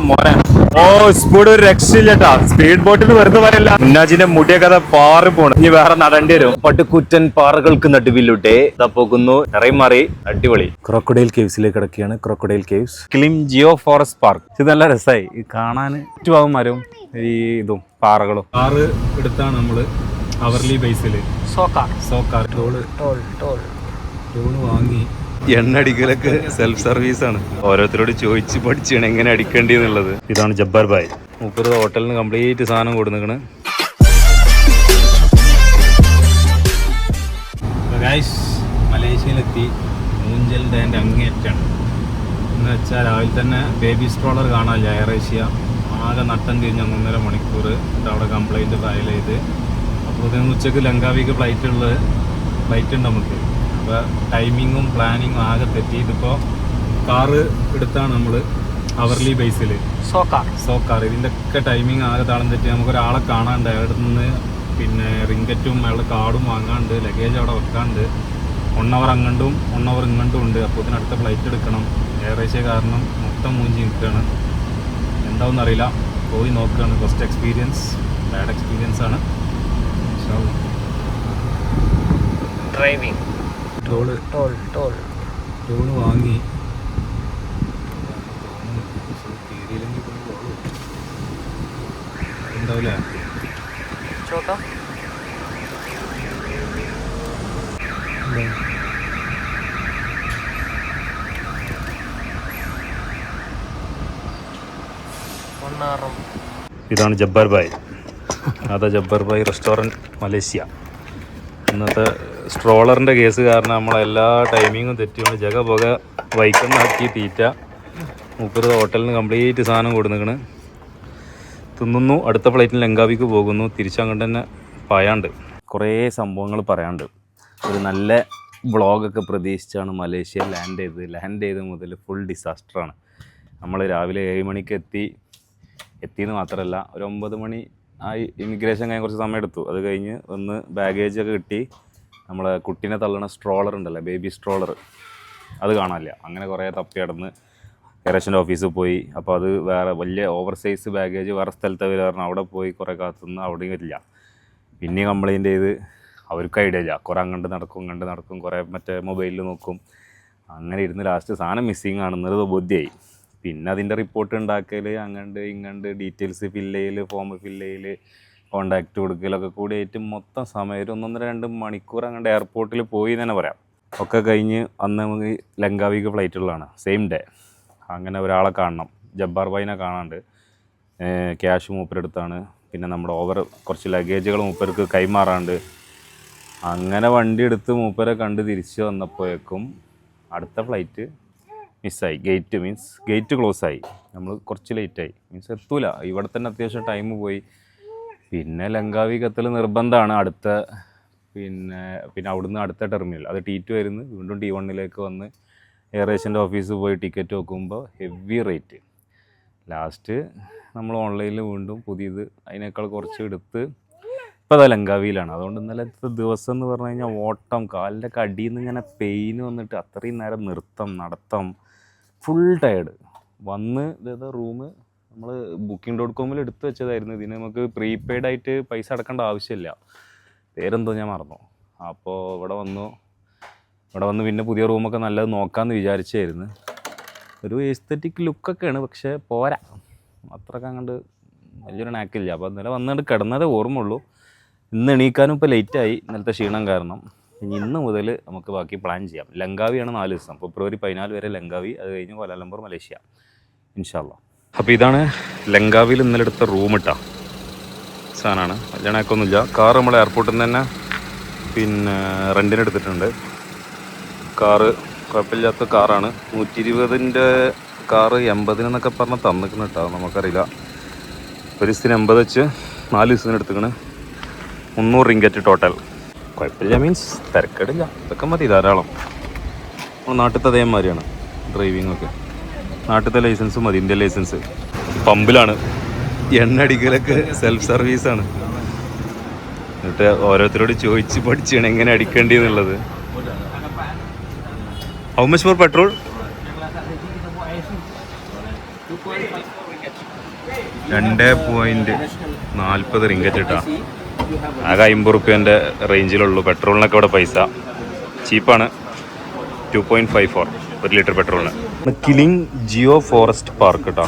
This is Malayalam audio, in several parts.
മോനെ ഓ സ്പീഡ് ഒരു രക്ഷയില്ലട്ടാ. സ്പീഡ് ബോട്ടിൽ വെറുതെ പറയല്ല. മുന്നാജിന്റെ മുടിയൊക്കെ അതാ പാറി പോണ്. ഇനി വേറെ നടേണ്ടി വരും. പട്ടുകുറ്റൻ പാറകൾക്ക് നടുവിലൂടെ ഇതാ പോകുന്നു. നിറയും മാറി അടിപൊളി. ക്രോക്കഡൈൽ കേവ്സിലേക്ക് കിടക്കുകയാണ്. Crocodile caves Kilim Geo forest park. ഇത് നല്ല രസമായി കാണാൻ. ചുറ്റുഭാഗം മരവും ഈ ഇതും പാറകളും. കാറ് എടുത്താണ് നമ്മള് അവർലി ബേസില് സോക്കാർ ടോള് വാങ്ങി. എണ്ണ അടിക്കലൊക്കെ സെൽഫ് സർവീസ് ആണ്. ഓരോരുത്തരോട് ചോദിച്ച് പഠിച്ചാണ് എങ്ങനെ അടിക്കേണ്ടി എന്നുള്ളത്. ഇതാണ് ജബ്ബാർ ഭായ്. മൂപ്പര് ഹോട്ടലിന് കംപ്ലീറ്റ് സാധനം കൊടുത്തിരിക്കണ്. മലേഷ്യയിലെത്തി. മൂഞ്ചലിൻ്റെ എൻ്റെ അങ്ങേറ്റാണ് എന്ന് വെച്ചാൽ രാവിലെ തന്നെ ബേബി സ്ട്രോളർ കാണാനില്ല. എയറേഷ്യ ആകെ നട്ടം തിരിഞ്ഞ് 1.5 മണിക്കൂർ അവിടെ കംപ്ലൈൻറ്റ് ഫയൽ ചെയ്ത്. അപ്പോൾ ഇതിന് ഉച്ചക്ക് ലങ്കാവിക്ക് ഫ്ലൈറ്റ് ഉണ്ട് നമുക്ക്. അപ്പോൾ ടൈമിങ്ങും പ്ലാനിങ്ങും ആകെ തെറ്റി. ഇതിപ്പോൾ കാറ് എടുത്താണ് നമ്മൾ അവർലി ബേസിൽ സോക്കാർ. ഇതിൻ്റെ ഒക്കെ ടൈമിങ് ആകെ താളം തെറ്റി. നമുക്കൊരാളെ കാണാണ്ട്. അയാളുടെ നിന്ന് പിന്നെ റിങ്കറ്റും അയാളുടെ കാർഡും വാങ്ങാണ്ട്, ലഗേജ് അവിടെ വെക്കാണ്ട്. 1 അവർ അങ്ങോട്ടും 1 അവർ ഇങ്ങോട്ടും ഉണ്ട്. അപ്പോൾ ഇതിനടുത്ത ഫ്ലൈറ്റ് എടുക്കണം. എയറേഷ്യ കാരണം മൊത്തം മൂഞ്ചി നിൽക്കുകയാണ്. എന്താവും അറിയില്ല. പോയി നോക്കുകയാണ്. ഫസ്റ്റ് എക്സ്പീരിയൻസ്, ബാഡ് എക്സ്പീരിയൻസ് ആണ്. ഡ്രൈവിംഗ് ടോള് വാങ്ങി. ഉണ്ടാവില്ലേ ഇതാണ് ജബ്ബാർ ഭായ്. അതാ ജബ്ബാർ ഭായ് റെസ്റ്റോറൻറ്റ് മലേഷ്യ. ഇന്നത്തെ സ്ട്രോളറിൻ്റെ കേസ് കാരണം നമ്മളെല്ലാ ടൈമിങ്ങും തെറ്റിയുണ്ട്. ജഗ പുക വൈക്കുന്നാക്കി തീറ്റ. മൂപ്പര് ഹോട്ടലിന് കംപ്ലീറ്റ് സാധനം കൊടുത്തിരിക്കണ്. തിന്നുന്നു. അടുത്ത ഫ്ലൈറ്റിന് ലങ്കാവിക്ക് പോകുന്നു. തിരിച്ചങ്ങോട്ട് തന്നെ പറയാണ്ട് കുറേ സംഭവങ്ങൾ പറയാണ്ട്. ഒരു നല്ല വ്ളോഗൊക്കെ പ്രതീക്ഷിച്ചാണ് മലേഷ്യ ലാൻഡ് ചെയ്ത് മുതൽ ഫുൾ ഡിസാസ്റ്ററാണ്. നമ്മൾ രാവിലെ 7 മണിക്ക് എത്തിയെന്ന് മാത്രമല്ല, ഒരു 9 മണി ആയി. ഇമിഗ്രേഷൻ കഴിഞ്ഞ് കുറച്ച് സമയം എടുത്തു. അത് കഴിഞ്ഞ് ഒന്ന് ബാഗേജൊക്കെ കിട്ടി. നമ്മളെ കുട്ടീനെ തള്ളണ സ്ട്രോളർ ഉണ്ടല്ലോ, ബേബി സ്ട്രോളർ, അത് കാണാനില്ല. അങ്ങനെ കുറേ തപ്പി നടന്ന് എയറേഷ്യൻ്റെ ഓഫീസിൽ പോയി. അപ്പോൾ അത് വേറെ വലിയ ഓവർ സൈസ് ബാഗേജ് വേറെ സ്ഥലത്ത് അവർ പറഞ്ഞു. അവിടെ പോയി കുറേ കാത്തുനിന്ന് അവിടെയും ഇല്ല. പിന്നെയും കംപ്ലയിൻ്റ് ചെയ്ത് അവർക്ക് ഐഡിയ ഇല്ല. കുറേ അങ്ങോട്ട് നടക്കും, കുറേ മറ്റേ മൊബൈലിൽ നോക്കും. അങ്ങനെ ഇരുന്ന് ലാസ്റ്റ് സാധനം മിസ്സിങ് ആണെന്നത് ബോധ്യമായി. പിന്നെ അതിൻ്റെ റിപ്പോർട്ട് ഉണ്ടാക്കൽ, ഇങ്ങണ്ട് ഡീറ്റെയിൽസ് ഫോം ഫില്ല് ചെയ്യൽ, കോണ്ടാക്റ്റ് കൊടുക്കലൊക്കെ കൂടി ആയിട്ട് മൊത്തം സമയം 1-2 മണിക്കൂർ അങ്ങോട്ട് എയർപോർട്ടിൽ പോയി തന്നെ പറയാം. ഒക്കെ കഴിഞ്ഞ് അന്ന് നമുക്ക് ലങ്കാവിക്ക് ഫ്ലൈറ്റുള്ളതാണ്, സെയിം ഡേ. അങ്ങനെ ഒരാളെ കാണണം, ജബ്ബാർ ഭായിനെ കാണാണ്ട്. ക്യാഷ് മൂപ്പരെടുത്താണ്. പിന്നെ നമ്മുടെ കുറച്ച് ലഗേജുകൾ മൂപ്പർക്ക് കൈമാറാണ്ട്. അങ്ങനെ വണ്ടി എടുത്ത് മൂപ്പരെ കണ്ട് തിരിച്ച് വന്നപ്പോഴേക്കും അടുത്ത ഫ്ലൈറ്റ് മിസ്സായി. ഗേറ്റ് ക്ലോസ് ആയി. നമ്മൾ കുറച്ച് ലേറ്റായി. എത്തൂല. ഇവിടെ തന്നെ അത്യാവശ്യം ടൈം പോയി. പിന്നെ ലങ്കാവിക്ക് എത്തൽ നിർബന്ധമാണ്. പിന്നെ അവിടുന്ന് അടുത്ത ടെർമിനൽ, അത് T2 ആയിരുന്നു. വീണ്ടും T1 വന്ന് എയറേഷ്യൻ്റെ ഓഫീസിൽ പോയി ടിക്കറ്റ് നോക്കുമ്പോൾ ഹെവി റേറ്റ്. ലാസ്റ്റ് നമ്മൾ ഓൺലൈനിൽ വീണ്ടും പുതിയത് അതിനേക്കാൾ കുറച്ച് എടുത്ത് ഇപ്പോൾ അതാ ലങ്കാവിയിലാണ്. അതുകൊണ്ട് ഇന്നലത്തെ ദിവസം എന്ന് പറഞ്ഞു കഴിഞ്ഞാൽ ഓട്ടം, കാലിൻ്റെ ഒക്കെ അടിയിൽ നിന്ന് ഇങ്ങനെ പെയിൻ വന്നിട്ട് അത്രയും നേരം നടത്തം ഫുൾ ടയേർഡ്. വന്ന് ഇതേതാ റൂം നമ്മൾ Booking.com എടുത്ത് വെച്ചതായിരുന്നു. ഇതിന് നമുക്ക് പ്രീപെയ്ഡ് ആയിട്ട് പൈസ അടക്കേണ്ട ആവശ്യമില്ല. പേരെന്തോ ഞാൻ മറന്നു. അപ്പോൾ ഇവിടെ വന്ന് പിന്നെ പുതിയ റൂമൊക്കെ നല്ലത് നോക്കാമെന്ന് വിചാരിച്ചായിരുന്നു. ഒരു എസ്തെറ്റിക് ലുക്കൊക്കെയാണ്, പക്ഷേ പോരാ, അത്രയ്ക്ക് അങ്ങോട്ട് വലിയൊരു നാക്കില്ല. അപ്പോൾ ഇന്നലെ വന്നിട്ട് കിടന്നതേ ഓർമ്മയുള്ളൂ. ഇന്ന് എണീക്കാനും ഇപ്പോൾ ലേറ്റായി, ഇന്നലത്തെ ക്ഷീണം കാരണം. ഇന്ന് മുതൽ നമുക്ക് ബാക്കി പ്ലാൻ ചെയ്യാം. ലങ്കാവിയാണ് 4 ദിവസം, ഫെബ്രുവരി 14 വരെ ലങ്കാവി. അത് കഴിഞ്ഞ് കോലാലംപൂർ, മലേഷ്യ, ഇൻഷാ അല്ലാ. അപ്പോൾ ഇതാണ് ലങ്കാവിയിൽ ഇന്നലെ എടുത്ത റൂം ഇട്ട സാധനമാണ്. കല്യാണമൊന്നുമില്ല. കാറ് നമ്മൾ എയർപോർട്ടിൽ നിന്ന് തന്നെ പിന്നെ റെൻറ്റിന് എടുത്തിട്ടുണ്ട്. കാറ് കുഴപ്പമില്ലാത്ത കാറാണ്. 120ൻ്റെ കാറ് 80 എന്നൊക്കെ പറഞ്ഞ് തന്നിക്കണം കേട്ടോ. നമുക്കറിയില്ല. ഒരു ദിവസത്തിന് 80 വെച്ച് 4 ദിവസത്തിന് എടുത്തിക്കണ്. 300 റിങ്കറ്റ് ടോട്ടൽ. കുഴപ്പമില്ല, മീൻസ് തിരക്കേടില്ല. ഇതൊക്കെ മതി ധാരാളം. നമ്മൾ നാട്ടിലത്തെ അതേമാതിരിയാണ് ഡ്രൈവിങ്ങൊക്കെ. നാട്ടിലത്തെ ലൈസൻസ് മതി, ഇന്ത്യൻ ലൈസൻസ്. പമ്പിലാണ്. എണ്ണ അടിക്കലൊക്കെ സെൽഫ് സർവീസാണ്. എന്നിട്ട് ഓരോരുത്തരോട് ചോദിച്ച് പഠിച്ചാണ് എങ്ങനെ അടിക്കേണ്ടി എന്നുള്ളത്. How much for petrol? 2.5. 2.40 ringgit ഇട്ടാ. ആകെ 50 റുപ്യേൻ്റെ റേഞ്ചിലുള്ളൂ. പെട്രോളിനൊക്കെ ഇവിടെ പൈസ ചീപ്പാണ്. 2.54 1 ലിറ്റർ പെട്രോളിന്. കിലിങ് ജിയോ ഫോറസ്റ്റ് പാർക്ക് കേട്ടോ.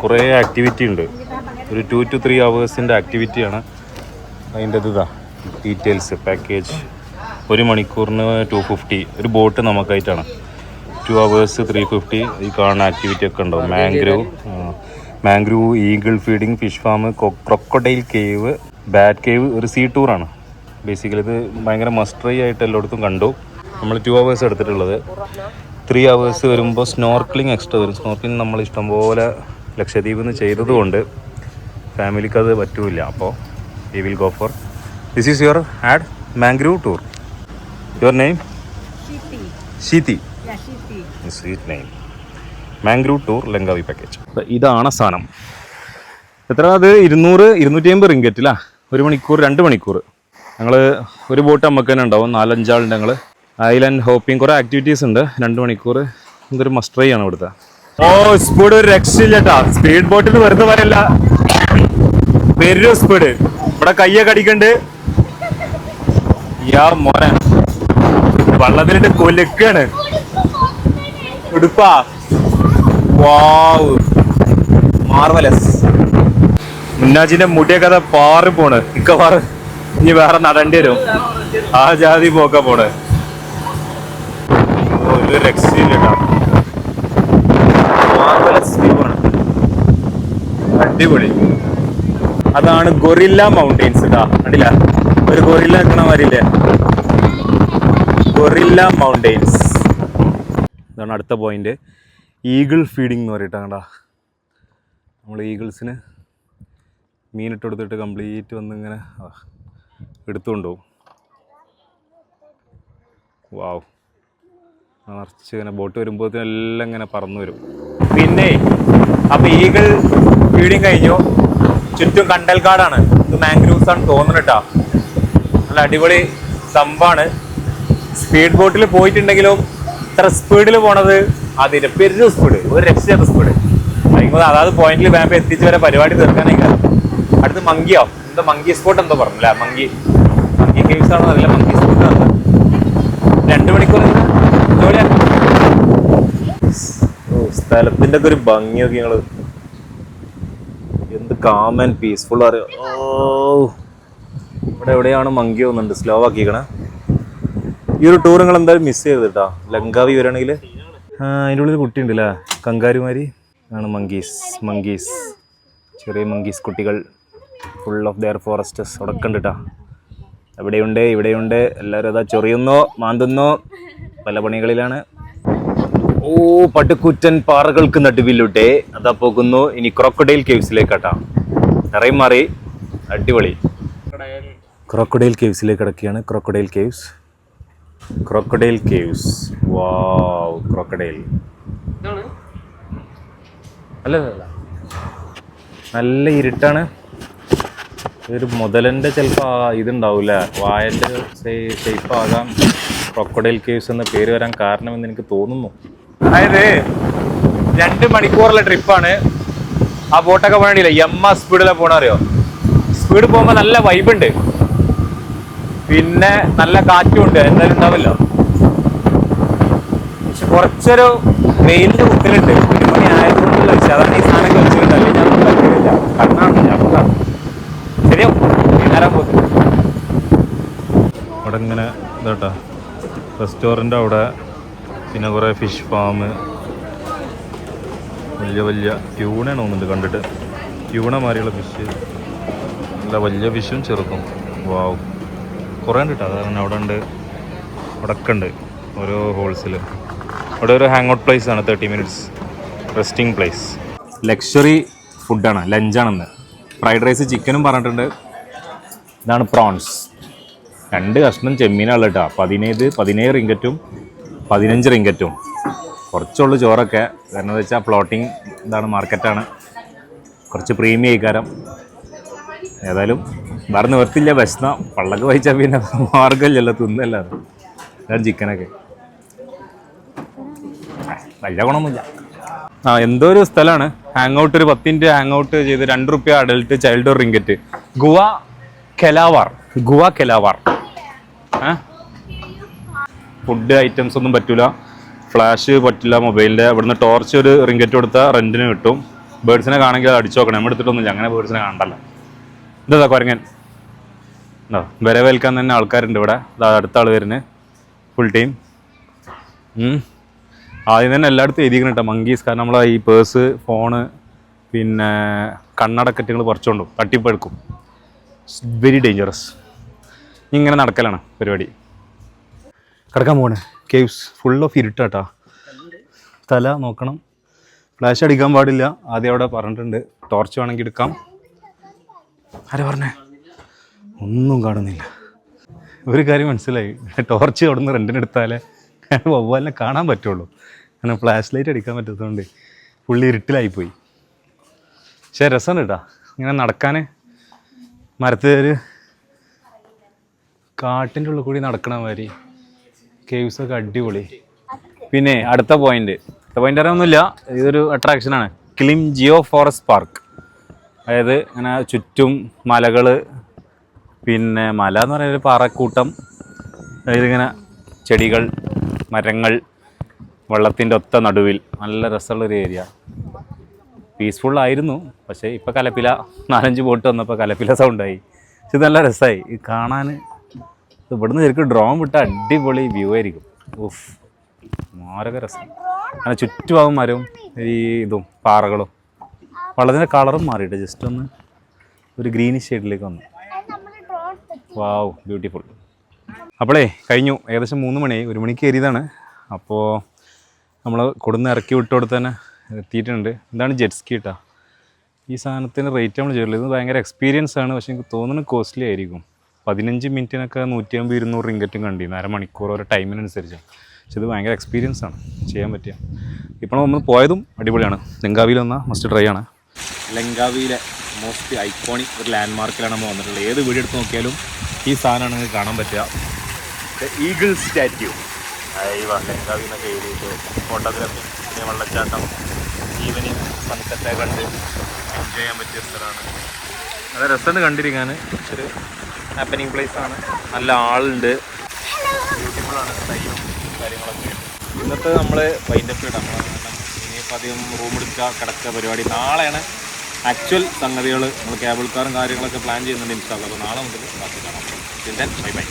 കുറേ ആക്ടിവിറ്റി ഉണ്ട്. ഒരു 2 to 3 hours ആക്ടിവിറ്റിയാണ്. അതിൻ്റെ ഇതാ ഡീറ്റെയിൽസ്. പാക്കേജ് 1 മണിക്കൂറിന് 250. ഒരു ബോട്ട് നമുക്കായിട്ടാണ്. 2 hours 350. ഈ കാണുന്ന ആക്ടിവിറ്റി ഒക്കെ ഉണ്ടാവും. Mangrove, eagle feeding, fish farm, crocodile cave, bat cave. ഒരു സീ ടൂറാണ് ബേസിക്കലി. ഇത് ഭയങ്കര മസ്റ്ററി ആയിട്ട് എല്ലായിടത്തും കണ്ടു. നമ്മൾ 2 hours എടുത്തിട്ടുള്ളത്. 3 hours വരുമ്പോൾ സ്നോർക്ലിംഗ് എക്സ്ട്രാ വരും. സ്നോർക്ലിംഗ് നമ്മൾ ഇഷ്ടംപോലെ ലക്ഷദ്വീപിൽ നിന്ന് ചെയ്തതുകൊണ്ട് ഫാമിലിക്ക് അത് പറ്റൂല. അപ്പോൾ we will go for this is your ad mangrove tour. Your name? ഷീതി. Sweet name. Mangrove tour Langkawi package. ഇതാണ് സാധനം. എത്ര അത്? 200-250 റിങ്കറ്റ് അല്ല. 1 മണിക്കൂർ 2 മണിക്കൂർ. ഞങ്ങൾ ഒരു ബോട്ട് നമുക്ക് തന്നെ ഉണ്ടാവും. 4-5 ആളുണ്ട് ഞങ്ങൾ. ഐലൻഡ് ഹോപ്പിംഗ്, കുറേ ആക്ടിവിറ്റീസ് ഉണ്ട്. 2 മണിക്കൂർ. ഇതൊരു മസ്റ്റർ ആണ് ഇവിടുത്തെ. ഓ സ്പീഡ് ഒരു രക്ഷയില്ല കേട്ടാ. സ്പീഡ് ബോട്ടിൽ വെറുതെ പറയല്ല, വരും സ്പീഡ്. ഇവിടെ കയ്യൊക്കെ അടിക്കണ്ട്. യാ മോനെ വള്ളത്തിലിട്ട് കൊലക്കാണ്. ഉടുപ്പാ വാവ് മാർവലസ്. മുന്നാജിന്റെ മുടിയൊക്കെ അതാ പാറി പോണ്. മിക്കവാറ് ഇനി വേറെ നടേണ്ടി വരും. ആ ജാതി പോക്ക പോണ്. ഒരു രക്ഷയില്ല കേട്ടോ. മാർവലസ് വ്യൂ ആണ്. അടിപൊളി. അതാണ് ഗൊറില്ല മൗണ്ടെയിൻസ് കേട്ടോ. കണ്ടില്ല? ഒരു ഗൊറില്ല നിൽക്കണ മാതിരില്ലേ? Guerrilla mountains. ഇതാണ് അടുത്ത പോയിന്റ്. ഈഗിൾ ഫീഡിങ് എന്ന് പറയട്ടെ. കണ്ടാ, നമ്മൾ ഈഗിൾസിന് മീനിട്ട് കൊടുത്തിട്ട് കംപ്ലീറ്റ് വന്ന് ഇങ്ങനെ എടുത്തുകൊണ്ടുപോകും. വാവ്. നിറച്ച് ഇങ്ങനെ ബോട്ട് വരുമ്പോഴത്തേനും എല്ലാം ഇങ്ങനെ പറന്നു വരും. പിന്നെ അപ്പോൾ ഈഗിൾ ഫീഡിങ് കഴിഞ്ഞു. ചുറ്റും കണ്ടൽക്കാടാണ്. ഇത് മാംഗ്രൂവ്സ് ആണ് തോന്നുന്നു കേട്ടോ. നല്ല അടിപൊളി സംഭവമാണ്. സ്പീഡ് ബോട്ടിൽ പോയിട്ടുണ്ടെങ്കിലും ഇത്ര സ്പീഡിൽ പോണത് അതിൻ്റെ പെരും സ്പീഡ്. ഒരു രക്ഷയുടെ സ്പീഡ്. അതായത് പോയിന്റിൽ വേമ്പ് എത്തിച്ച് വരെ പരിപാടി തീർക്കാനൊക്കെ. അടുത്ത് മങ്കിയോ എന്താ മങ്കി സ്പോട്ട് എന്തോ പറഞ്ഞില്ല. മങ്കി കേവ്സ് ആണോ അറിയില്ല. മങ്കി സ്പോട്ട് ആണ്. 2 മണിക്കൂർ ജോലിയാണ്. സ്ഥലത്തിൻ്റെ ഒക്കെ ഒരു ഭംഗിയൊക്കെ ഞങ്ങൾ എന്ത് കാം ആൻഡ് പീസ്ഫുൾ അറിയാം. ഓ ഇവിടെ എവിടെയാണ് മങ്കി ഒന്നുണ്ട്. സ്ലോ ആക്കിക്കണേ. ഈ ഒരു ടൂർ നിങ്ങൾ എന്തായാലും മിസ് ചെയ്ത് കേട്ടോ. ലങ്കാവി വരികയാണെങ്കിൽ അതിൻ്റെ ഉള്ളിൽ കുട്ടിയുണ്ട് അല്ലേ, കങ്കാരുമാരി ആണ്. മങ്കീസ് ചെറിയ മങ്കീസ് കുട്ടികൾ. ഫുൾ ഓഫ് ദെയർ ഫോറസ്റ്റസ് അവിടെ ഉണ്ട് കേട്ടോ. ഇവിടെയുണ്ട്. എല്ലാവരും അതാ ചൊറിയുന്നോ മാന്തുന്നോ പല പണികളിലാണ്. ഓ പട്ടുകൂറ്റൻ പാറകൾക്ക് നടുവിലൂടെ അതാ പോകുന്നു. ഇനി ക്രോക്കഡൈൽ കേവ്സിലേക്കാട്ടാ. നിറയും മാറി. അടിപൊളി. ക്രോക്കഡൈൽ കേവ്സിലേക്ക് കിടക്കുകയാണ്. Crocodile caves. വാവ്. ക്രോക്കഡൈൽ അല്ല നല്ല ഇരുട്ടാണ്. ഒരു മുതലൻ്റെ ചിലപ്പോൾ ഇതുണ്ടാവില്ല, വായൻ്റെ ഷേപ്പ് ആകാം ക്രോക്കഡൈൽ കേവ്സ് എന്ന പേര് വരാൻ കാരണമെന്ന് എനിക്ക് തോന്നുന്നു. അതായത് 2 മണിക്കൂറുള്ള ട്രിപ്പാണ്. ആ ബോട്ടൊക്കെ പോകണ്ടില്ല. സ്പീഡിലാണ് പോകണ അറിയോ. സ്പീഡ് പോകുമ്പോൾ നല്ല വൈബുണ്ട്. പിന്നെ നല്ല കാറ്റും ഉണ്ട്. എന്തായാലും ഉണ്ടാവില്ലോ. പക്ഷെ കുറച്ചൊരു വെയിലിൻ്റെ കുത്തിലുണ്ട്. 1 മണി ആയതുകൊണ്ടുള്ള വെച്ചാൽ അതാണ് ഈ സാധനമൊക്കെ വെച്ചിട്ടുണ്ട്. അല്ലെങ്കിൽ ഞാൻ പറ്റില്ല. കണ്ണാണ് ഞമ്മക്കാണ്. ശരിയോ വൈകുന്നേരം പോകും. അവിടെ ഇങ്ങനെ ഇതാട്ടാ റെസ്റ്റോറൻ്റ് അവിടെ. പിന്നെ കുറേ ഫിഷ് ഫാം. വലിയ ട്യൂണയാണ് തോന്നുന്നുണ്ട് കണ്ടിട്ട്. ട്യൂണ മാതിരിയുള്ള ഫിഷ്. നല്ല വലിയ ഫിഷും ചെറുക്കും. വാവ്. കുറേ ഉണ്ട് കേട്ടോ. അതാണ് അവിടെ ഉണ്ട്. അവിടെയൊക്കെ ഉണ്ട് ഓരോ ഹോൾസിൽ. അവിടെ ഒരു ഹാങ് ഔട്ട് പ്ലേസ് ആണ്. 30 minutes റെസ്റ്റിംഗ് പ്ലേസ്. ലക്ഷറി ഫുഡാണ്. ലഞ്ചാണെന്ന്. ഫ്രൈഡ് റൈസ് ചിക്കനും പറഞ്ഞിട്ടുണ്ട്. ഇതാണ് പ്രോൺസ്. 2 കഷ്ണം ചെമ്മീനാണ് കേട്ടോ. 17 റിങ്കറ്റും 15 റിങ്കറ്റും. കുറച്ചുള്ളൂ ചോറൊക്കെ. കാരണം എന്താ വെച്ചാൽ ഫ്ലോട്ടിങ് ഇതാണ്, മാർക്കറ്റാണ്. കുറച്ച് പ്രീമിയം ആയിക്കാരം. ഏതായാലും വേറെ നിവർത്തില്ല. ഭക്ഷണ പള്ളക്ക് വഹിച്ചാൽ പിന്നെ മാർഗമില്ലല്ലോ, തിന്നല്ലാതെ. അതാണ് ചിക്കനൊക്കെ വലിയ ഗുണമൊന്നുമില്ല. എന്തോ ഒരു സ്ഥലമാണ്. ഹാങ് ഔട്ട്, ഒരു 10 മിനിറ്റ് ഹാങ് ഔട്ട് ചെയ്ത് ₹2 adult, child ringgit. Gua Kelawar. Food items ഒന്നും പറ്റൂല, ഫ്ലാഷ് പറ്റില്ല മൊബൈലിൻ്റെ. ഇവിടുന്ന് ടോർച്ച് ഒരു റിങ്കറ്റ് കൊടുത്താൽ റെൻറ്റിന് കിട്ടും. ബേഡ്സിനെ കാണെങ്കിൽ അത് അടിച്ചു നോക്കണം, നമ്മൾ എടുത്തിട്ടൊന്നുമില്ല, അങ്ങനെ ബേഡ്സിനെ കാണണ്ടല്ലോ. ഇതാ കുരങ്ങൻ വരവേൽക്കാൻ തന്നെ ആൾക്കാരുണ്ട് ഇവിടെ. അടുത്ത ആൾ വരുന്നത് ഫുൾ ടൈം. ആദ്യം തന്നെ എല്ലായിടത്തും എഴുതിക്കണം കേട്ടോ മങ്കീസ്. കാരണം നമ്മളെ ഈ പേഴ്സ്, ഫോണ്, പിന്നെ കണ്ണടക്കറ്റുകൾ പറിച്ചുകൊണ്ടും തട്ടിപ്പെടുക്കും. Very dangerous. ഇങ്ങനെ നടക്കലാണ് പരിപാടി. കിടക്കാൻ പോകണേ. കേവ്സ് ഫുൾ ഓഫ് ഇരുട്ടാട്ടാ. തല നോക്കണം, ഫ്ലാഷ് അടിക്കാൻ പാടില്ല. ആദ്യം അവിടെ പറഞ്ഞിട്ടുണ്ട്. ടോർച്ച് വേണമെങ്കിൽ എടുക്കാം. ആരെ പറഞ്ഞേ? ഒന്നും കാണുന്നില്ല. ഒരു കാര്യം മനസ്സിലായി, ടോർച്ച് അവിടെ നിന്ന് റെൻറ്റിനെടുത്താലേ വവ്വാലിനെ കാണാൻ പറ്റുള്ളൂ. കാരണം ഫ്ലാഷ് ലൈറ്റ് അടിക്കാൻ പറ്റാത്തതുകൊണ്ട് പുള്ളി ഇരുട്ടിലായിപ്പോയി. പക്ഷേ രസമുണ്ട് കേട്ടോ ഇങ്ങനെ നടക്കാൻ. മരത്തിൽ കാട്ടിൻ്റെ ഉള്ളിൽ കൂടി നടക്കണ മാതിരി. കേവ്സൊക്കെ അടിപൊളി. പിന്നെ അടുത്ത പോയിന്റ് അറിയാമൊന്നുമില്ല, ഇതൊരു അട്രാക്ഷനാണ്. കിളിം ജിയോ ഫോറസ്റ്റ് പാർക്ക്. അതായത് ഇങ്ങനെ ചുറ്റും മലകൾ, പിന്നെ മല എന്ന് പറയുന്നത് പാറക്കൂട്ടം, അതായത് ഇങ്ങനെ ചെടികൾ, മരങ്ങൾ, വെള്ളത്തിൻ്റെ ഒത്ത നടുവിൽ. നല്ല രസമുള്ളൊരു ഏരിയ. പീസ്ഫുള്ളായിരുന്നു. പക്ഷേ ഇപ്പോൾ കലപ്പില 4-5 ബോട്ട് വന്നപ്പോൾ കലപ്പില സൗണ്ടായി. പക്ഷെ ഇത് നല്ല രസമായി ഈ കാണാൻ. ഇവിടുന്ന് ശരിക്കും ഡ്രോൺ വിട്ട അടിപൊളി വ്യൂ ആയിരിക്കും. ഉഫ്, മാരക രസം. അങ്ങനെ ചുറ്റുഭാഗം മരവും ഈ ഇതും പാറകളും. വെള്ളത്തിൻ്റെ കളറും മാറിയിട്ട് ജസ്റ്റ് ഒന്ന് ഒരു ഗ്രീനിഷ് ഷെയ്ഡിലേക്ക് വന്നു. വാവ്, ബ്യൂട്ടിഫുൾ. അപ്പോളേ കഴിഞ്ഞു. ഏകദേശം 3 മണിയായി. 1 മണിക്ക് കയറിയതാണ്. അപ്പോൾ നമ്മൾ കൊടുന്ന് ഇറക്കി വിട്ടോടത്ത് തന്നെ എത്തിയിട്ടുണ്ട്. എന്താണ് ജെറ്റ് സ്കി കേട്ടോ. ഈ സാധനത്തിന് റേറ്റ് നമ്മൾ ചെയ്തില്ല. ഇത് ഭയങ്കര എക്സ്പീരിയൻസ് ആണ്. പക്ഷേ എനിക്ക് തോന്നുന്നു കോസ്റ്റ്ലി ആയിരിക്കും. 15 മിനിറ്റിനൊക്കെ 150-200 റിങ്കറ്റും കണ്ടിരുന്നു. അരമണിക്കൂർ ഓരോ ടൈമിനനുസരിച്ചാണ്. പക്ഷെ ഇത് ഭയങ്കര എക്സ്പീരിയൻസ് ആണ്, ചെയ്യാൻ പറ്റിയ. ഇപ്പോൾ നമ്മൾ പോയതും അടിപൊളിയാണ്. ലങ്കാവിയിൽ വന്നാൽ മസ്റ്റ് ട്രൈ ആണ്. ലങ്കാവിയിലെ മോസ്റ്റ് ഐക്കോണിക് ഒരു ലാൻഡ് മാർക്കിലാണ് നമ്മൾ വന്നിട്ടുള്ളത്. ഏത് വീഡിയോ എടുത്ത് നോക്കിയാലും ഈ സാധനമാണ് നിങ്ങൾക്ക് കാണാൻ പറ്റുക. Eagle statue. ലങ്കാവിൽ നിന്നൊക്കെ എഴുതിയിട്ട് ഫോട്ടോഗ്രാഫി, പിന്നെ വെള്ളച്ചാട്ടം, ഈവനിങ് സൺസെറ്റൊക്കെ കണ്ട് എൻജോയ് ചെയ്യാൻ പറ്റിയ സ്ഥലമാണ്. നല്ല രസമുണ്ട് കണ്ടിരിക്കാൻ. ഒരു ഹാപ്പനിങ് പ്ലേസാണ്. നല്ല ആളുണ്ട്, ബ്യൂട്ടിഫുള്ളാണ് ടൈമും കാര്യങ്ങളൊക്കെ. ഇന്നത്തെ നമ്മൾ വൈൻഡപ്പ് ഇടാം. ഇനിയിപ്പോൾ അധികം റൂം എടുക്കുക, കിടക്കുക പരിപാടി. നാളെയാണ് ആക്ച്വൽ സംഗതികൾ. നമ്മൾ കേബിൾ കാറും കാര്യങ്ങളൊക്കെ പ്ലാൻ ചെയ്യുന്നുണ്ട് ഇൻഷാ അല്ലാഹ്. അപ്പോൾ നാളെ മുതൽ ബാക്കി കാണാം. Bye bye.